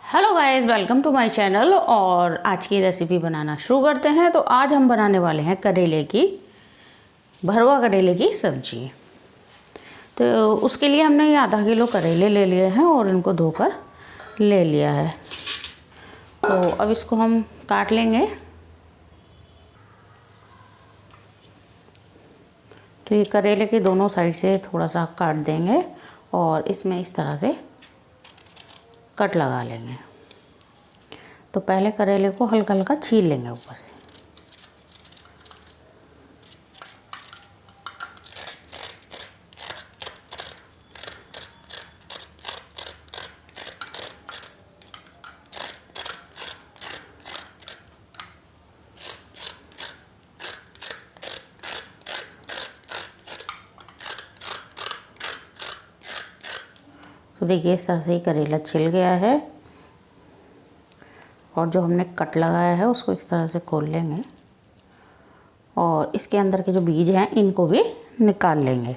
Hello guys, welcome to my channel. और आज की रेसिपी बनाना शुरू करते हैं। तो आज हम बनाने वाले हैं भरवा करेले की सब्जी। तो उसके लिए हमने ये आधा किलो करेले ले लिए हैं और इनको धोकर ले लिया है। तो अब इसको हम काट लेंगे। तो ये करेले के दोनों साइड से थोड़ा सा काट देंगे और इसमें इस तरह से कट लगा लेंगे। तो पहले करेले को हल्का हल्का छील लेंगे ऊपर से। तो देखिए इस तरह से ही करेला छिल गया है और जो हमने कट लगाया है उसको इस तरह से खोल लेंगे और इसके अंदर के जो बीज हैं इनको भी निकाल लेंगे।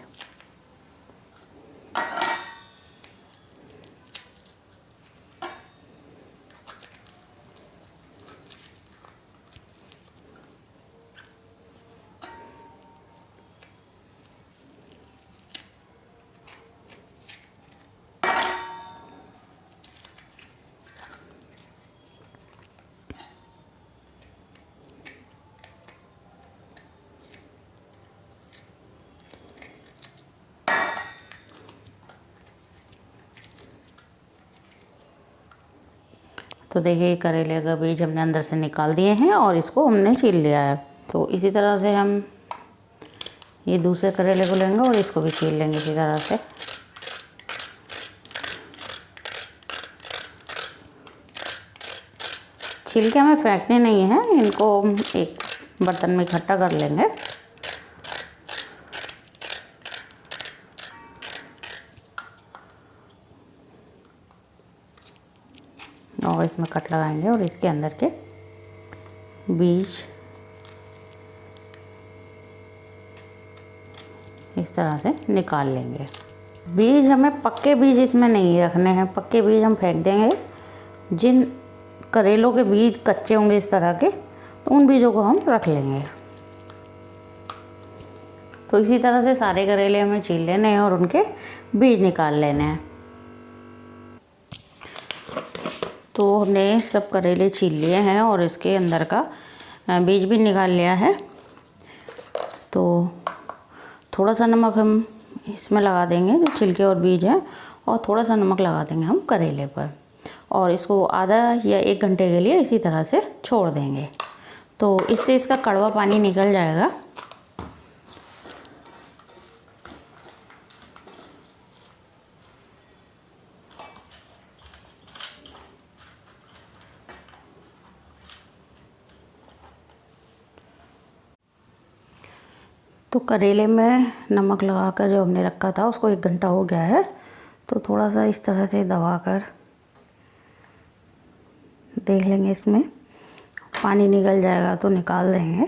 तो देखिए करेले का बीज हमने अंदर से निकाल दिए हैं और इसको हमने छील लिया है। तो इसी तरह से हम ये दूसरे करेले को लेंगे और इसको भी छील लेंगे इसी तरह से। छिलके हमें फेंकने नहीं है, इनको एक बर्तन में इकट्ठा कर लेंगे। और इसमें कट लगाएंगे और इसके अंदर के बीज इस तरह से निकाल लेंगे। बीज हमें पक्के बीज इसमें नहीं रखने हैं, पक्के बीज हम फेंक देंगे। जिन करेलों के बीज कच्चे होंगे इस तरह के, तो उन बीजों को हम रख लेंगे। तो इसी तरह से सारे करेले हमें छील लेने हैं और उनके बीज निकाल लेने हैं। तो हमने सब करेले छील लिए हैं और इसके अंदर का बीज भी निकाल लिया है। तो थोड़ा सा नमक हम इसमें लगा देंगे, जो छिलके और बीज हैं, और थोड़ा सा नमक लगा देंगे हम करेले पर और इसको आधा या 1 घंटे के लिए इसी तरह से छोड़ देंगे। तो इससे इसका कड़वा पानी निकल जाएगा। तो करेले में नमक लगाकर जो हमने रखा था उसको 1 घंटा हो गया है। तो थोड़ा सा इस तरह से दबाकर देख लेंगे, इसमें पानी निकल जाएगा तो निकाल देंगे।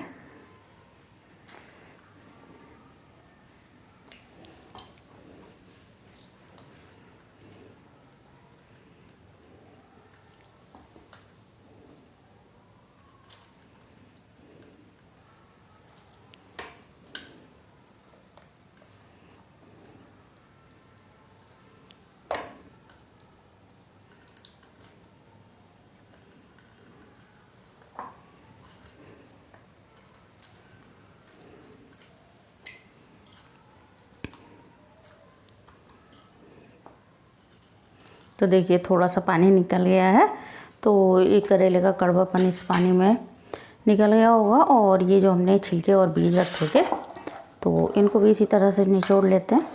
तो देखिए थोड़ा सा पानी निकल गया है। तो ये करेले का कड़वापन इस पानी में निकल गया होगा। और ये जो हमने छिलके और बीज रखे थे तो इनको भी इसी तरह से निचोड़ लेते हैं।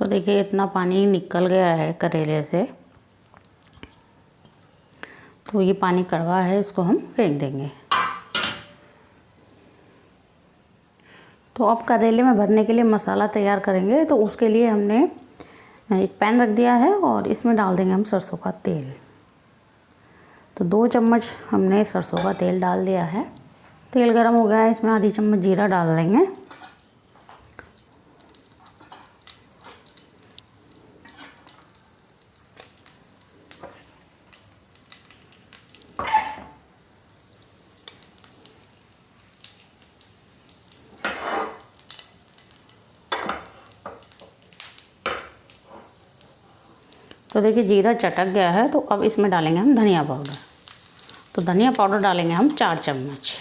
देखिए इतना पानी निकल गया है करेले से, तो ये पानी कड़वा है, इसको हम फेंक देंगे। तो अब करेले में भरने के लिए मसाला तैयार करेंगे, तो उसके लिए हमने एक पैन रख दिया है और इसमें डाल देंगे हम सरसों का तेल। तो 2 चम्मच हमने सरसों का तेल डाल दिया है। तेल गरम हो गया है, इसमें आधी चम्मच जीरा डाल देंगे। तो देखिए जीरा चटक गया है, तो अब इसमें डालेंगे हम धनिया पाउडर। तो धनिया पाउडर डालेंगे हम 4 चम्मच।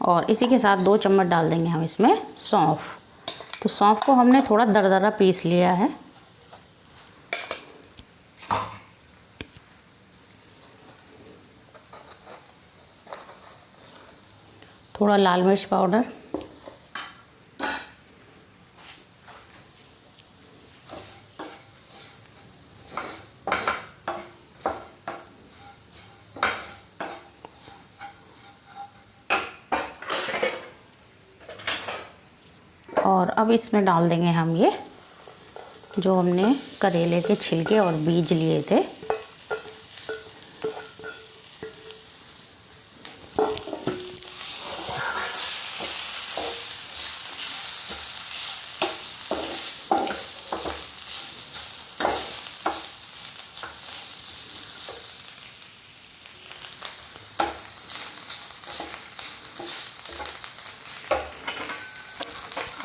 और इसी के साथ 2 चम्मच डाल देंगे हम इसमें सौंफ। तो सौंफ को हमने थोड़ा दरदरा पीस लिया है। थोड़ा लाल मिर्च पाउडर, और अब इसमें डाल देंगे हम ये जो हमने करेले के छिलके और बीज लिए थे।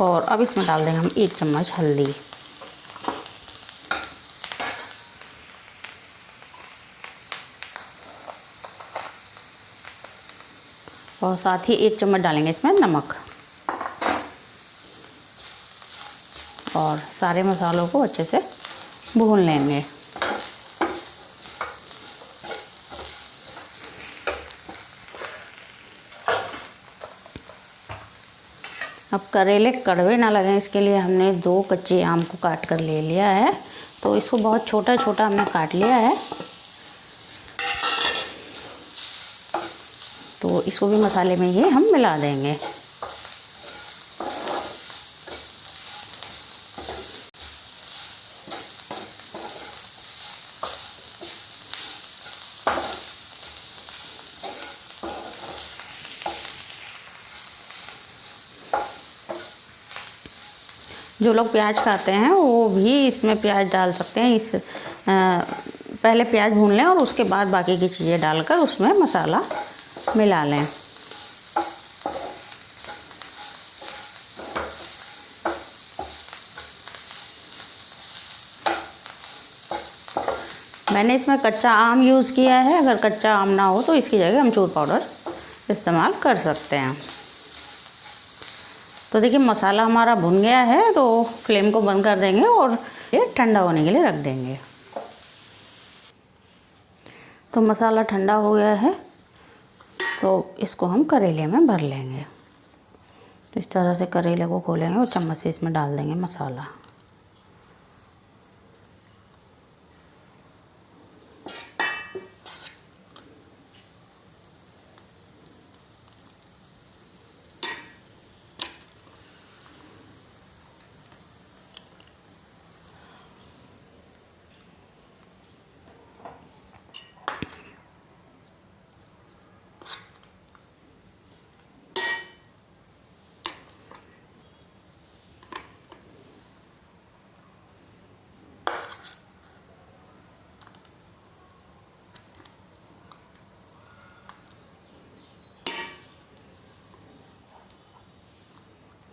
और अब इसमें डाल देंगे हम 1 चम्मच हल्दी। और साथ ही 1 चम्मच डालेंगे इसमें नमक। और सारे मसालों को अच्छे से भून लेंगे। अब करेले कड़वे ना लगें, इसके लिए हमने 2 कच्चे आम को काट कर ले लिया है। तो इसको बहुत छोटा छोटा हमने काट लिया है। तो इसको भी मसाले में ही हम मिला देंगे। जो लोग प्याज खाते हैं वो भी इसमें प्याज डाल सकते हैं। पहले प्याज भून लें और उसके बाद बाकी की चीज़ें डालकर उसमें मसाला मिला लें। मैंने इसमें कच्चा आम यूज़ किया है। अगर कच्चा आम ना हो तो इसकी जगह अमचूर पाउडर इस्तेमाल कर सकते हैं। तो देखिए मसाला हमारा भुन गया है, तो फ्लेम को बंद कर देंगे और ये ठंडा होने के लिए रख देंगे। तो मसाला ठंडा हो गया है, तो इसको हम करेले में भर लेंगे। तो इस तरह से करेले को खोलेंगे और चम्मच से इसमें डाल देंगे मसाला।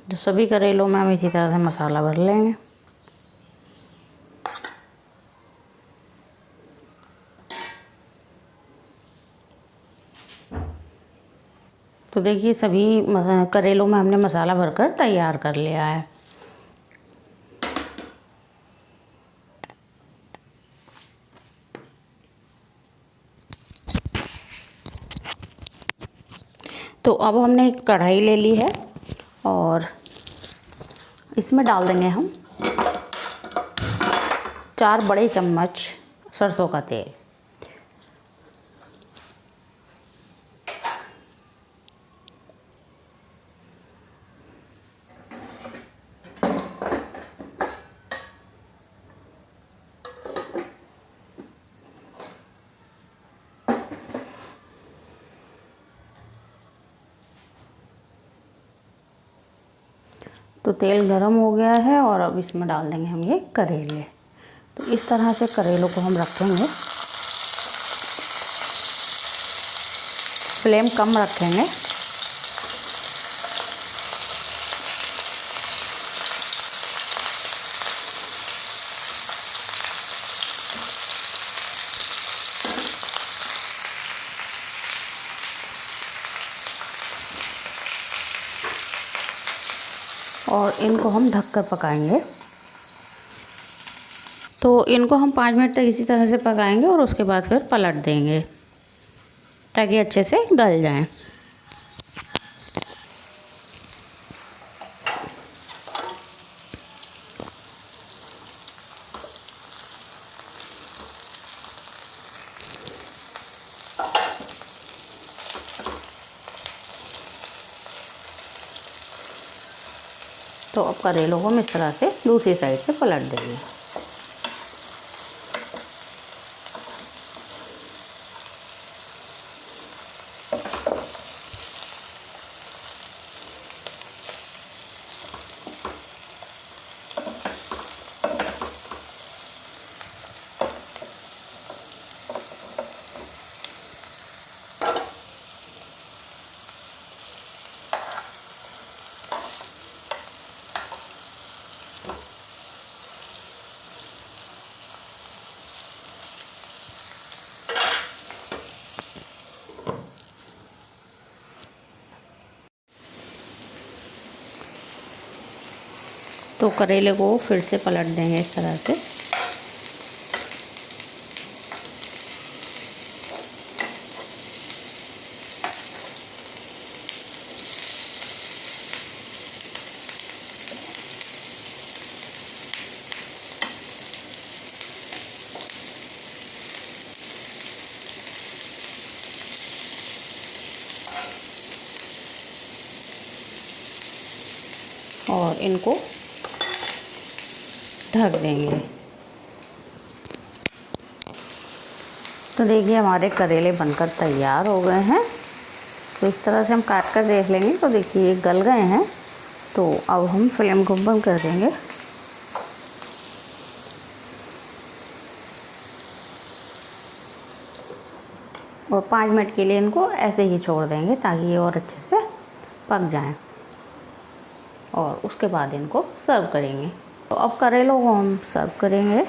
तो सभी करेलों में हम इसी तरह से मसाला भर लेंगे। तो देखिए सभी करेलों में हमने मसाला भरकर तैयार कर लिया है। तो अब हमने एक कढ़ाई ले ली है और इसमें डाल देंगे हम 4 बड़े चम्मच सरसों का तेल। तो तेल गरम हो गया है और अब इसमें डाल देंगे हम ये करेले। तो इस तरह से करेलों को हम रखेंगे, फ्लेम कम रखेंगे। और इनको हम ढककर पकाएंगे। तो इनको हम 5 मिनट तक इसी तरह से पकाएंगे और उसके बाद फिर पलट देंगे ताकि अच्छे से गल जाएं। तो अब करेलों को हम इस तरह से दूसरी साइड से पलट देंगे। तो करेले को फिर से पलट देंगे इस तरह से। और इनको ढक देंगे। तो देखिए हमारे करेले बनकर तैयार हो गए हैं। तो इस तरह से हम काट कर देख लेंगे तो देखिए ये गल गए हैं। तो अब हम फ्लेम को बंद कर देंगे और 5 मिनट के लिए इनको ऐसे ही छोड़ देंगे ताकि ये और अच्छे से पक जाएं। और उसके बाद इनको सर्व करेंगे। तो अब करेलों को हम सर्व करेंगे।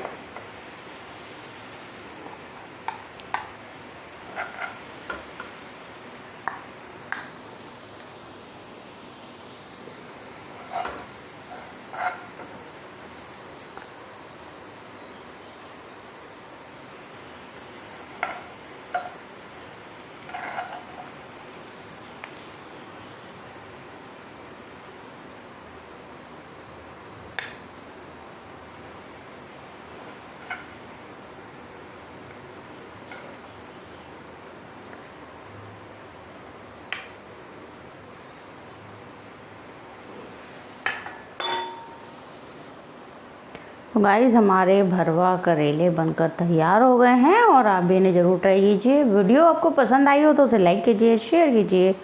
तो गाइस हमारे भरवा करेले बनकर तैयार हो गए हैं और आप भी इन्हें ज़रूर ट्राई कीजिए। वीडियो आपको पसंद आई हो तो उसे लाइक कीजिए, शेयर कीजिए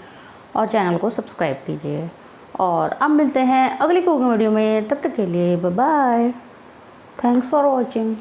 और चैनल को सब्सक्राइब कीजिए। और अब मिलते हैं अगली कुकिंग वीडियो में, तब तक के लिए bye bye. Thanks for watching.